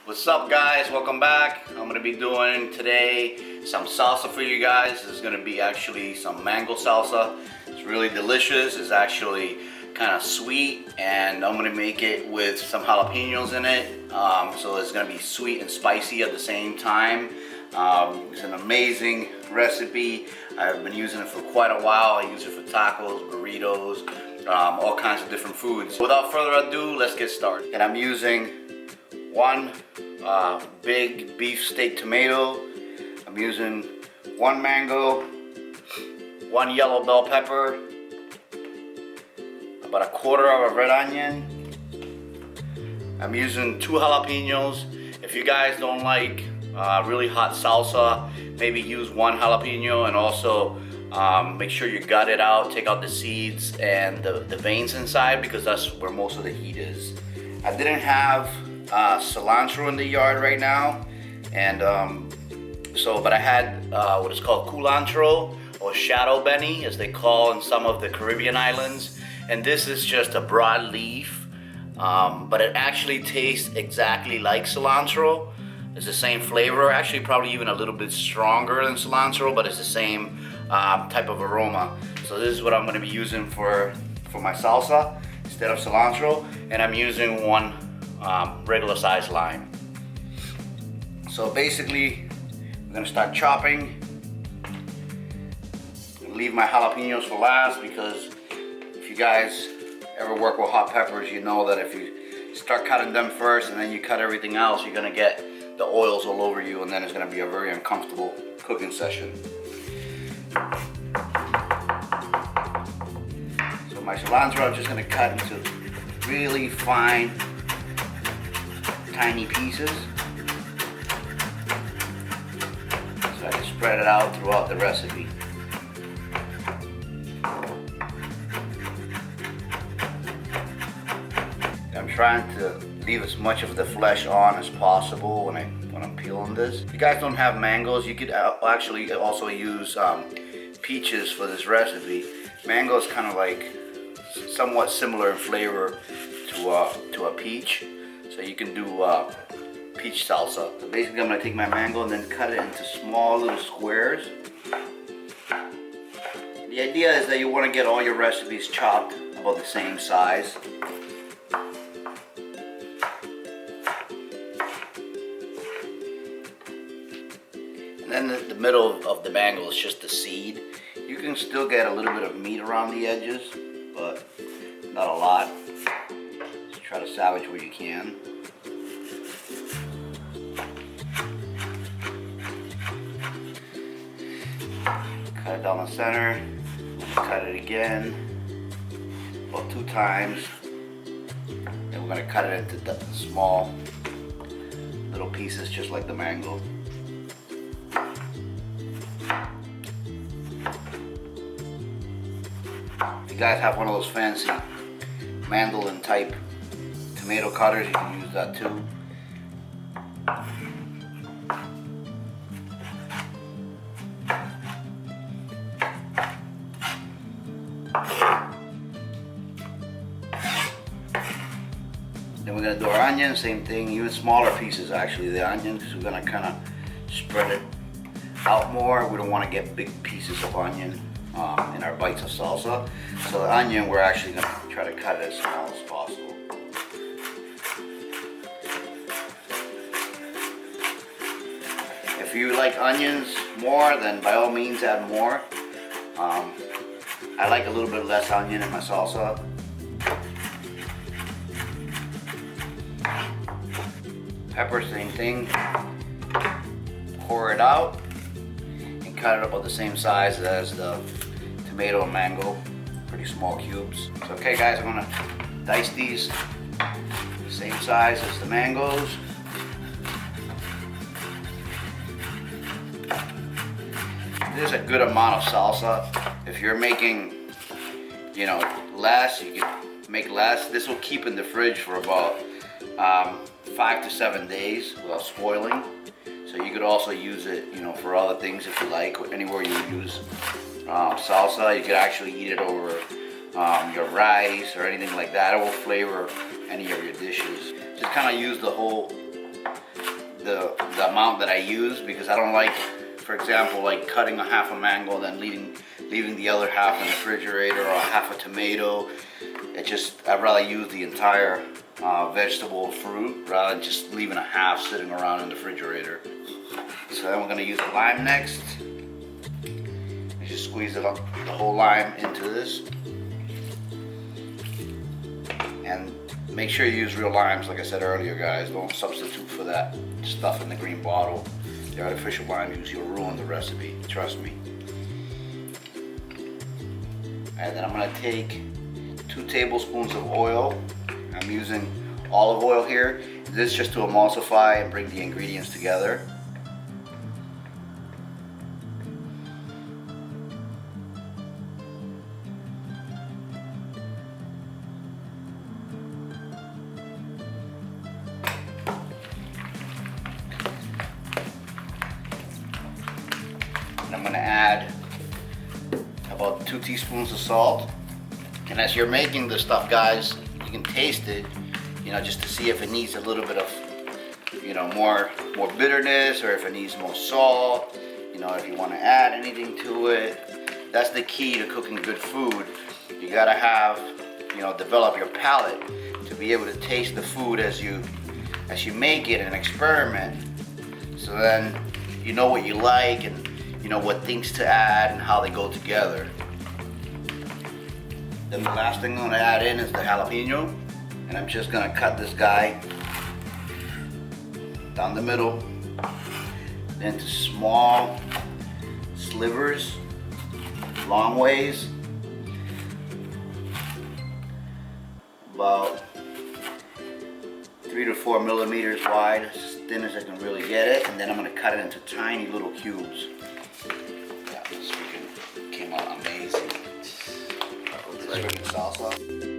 What's up, guys? Welcome back. I'm gonna be doing today some salsa for you guys. This is gonna be actually some mango salsa. It's really delicious. It's actually kind of sweet, and I'm gonna make it with some jalapenos in it. So it's gonna be sweet and spicy at the same time. It's an amazing recipe. I've been using it for quite a while. I use it for tacos, burritos, all kinds of different foods. Without further ado, let's get started. And I'm using one big beef steak tomato. I'm using one mango, one yellow bell pepper, about a quarter of a red onion. I'm using 2 jalapenos. If you guys don't like really hot salsa, maybe use 1 jalapeno, and also make sure you gut it out, take out the seeds and the veins inside, because that's where most of the heat is. I didn't have cilantro in the yard right now, and but I had what is called culantro, or shadow benny as they call in some of the Caribbean islands, and this is just a broad leaf, but it actually tastes exactly like cilantro. It's the same flavor, actually probably even a little bit stronger than cilantro, but it's the same type of aroma. So this is what I'm going to be using for my salsa instead of cilantro, and I'm using 1 regular size lime. So basically, I'm gonna start chopping. Leave my jalapenos for last, because if you guys ever work with hot peppers, you know that if you start cutting them first and then you cut everything else, you're gonna get the oils all over you, and then it's gonna be a very uncomfortable cooking session. So my cilantro, I'm just gonna cut into really fine, tiny pieces, so I can spread it out throughout the recipe. I'm trying to leave as much of the flesh on as possible when I'm peeling this. If you guys don't have mangoes, you could actually also use peaches for this recipe. Mango is kind of like somewhat similar in flavor to a peach. So you can do peach salsa. So basically I'm going to take my mango and then cut it into small little squares. The idea is that you want to get all your recipes chopped about the same size. And then the middle of the mango is just the seed. You can still get a little bit of meat around the edges, but not a lot. Try to salvage where you can. Cut it down the center, cut it again, about 2 times. Then we're going to cut it into small little pieces, just like the mango. If you guys have one of those fancy mandolin type tomato cutters, you can use that too. Then we're going to do our onion, same thing, even smaller pieces actually, the onion, because we're going to kind of spread it out more. We don't want to get big pieces of onion in our bites of salsa. So the onion, we're actually going to try to cut it as small as possible. If you like onions more, then by all means add more. I like a little bit less onion in my salsa. Pepper, same thing. Pour it out and cut it about the same size as the tomato and mango, pretty small cubes. So okay guys, I'm gonna dice these same size as the mangoes. There's a good amount of salsa. If you're making, less, you can make less. This will keep in the fridge for about 5 to 7 days without spoiling. So you could also use it, for other things if you like. Anywhere you use salsa, you could actually eat it over your rice or anything like that. It will flavor any of your dishes. Just kind of use the whole the amount that I use, because I don't like, for example, like cutting a half a mango then leaving the other half in the refrigerator, or a half a tomato. I'd rather use the entire vegetable fruit rather than just leaving a half sitting around in the refrigerator. So then we're gonna use the lime next. You just squeeze it up, the whole lime into this. And make sure you use real limes, like I said earlier, guys. Don't substitute for that stuff in the green bottle. The artificial lime juice, you'll ruin the recipe, trust me. And then I'm gonna take 2 tablespoons of oil. I'm using olive oil here. This is just to emulsify and bring the ingredients together. And I'm going to add about 2 teaspoons of salt. And as you're making the stuff, guys, you can taste it, just to see if it needs a little bit of, more bitterness, or if it needs more salt, if you want to add anything to it. That's the key to cooking good food. You got to have, develop your palate to be able to taste the food as you make it and experiment. So then you know what you like, and what things to add and how they go together. Then the last thing I'm going to add in is the jalapeno, and I'm just going to cut this guy down the middle into small slivers, long ways, about 3 to 4 millimeters wide, as thin as I can really get it. And then I'm going to cut it into tiny little cubes. Yeah, this freaking came out amazing. This freaking salsa.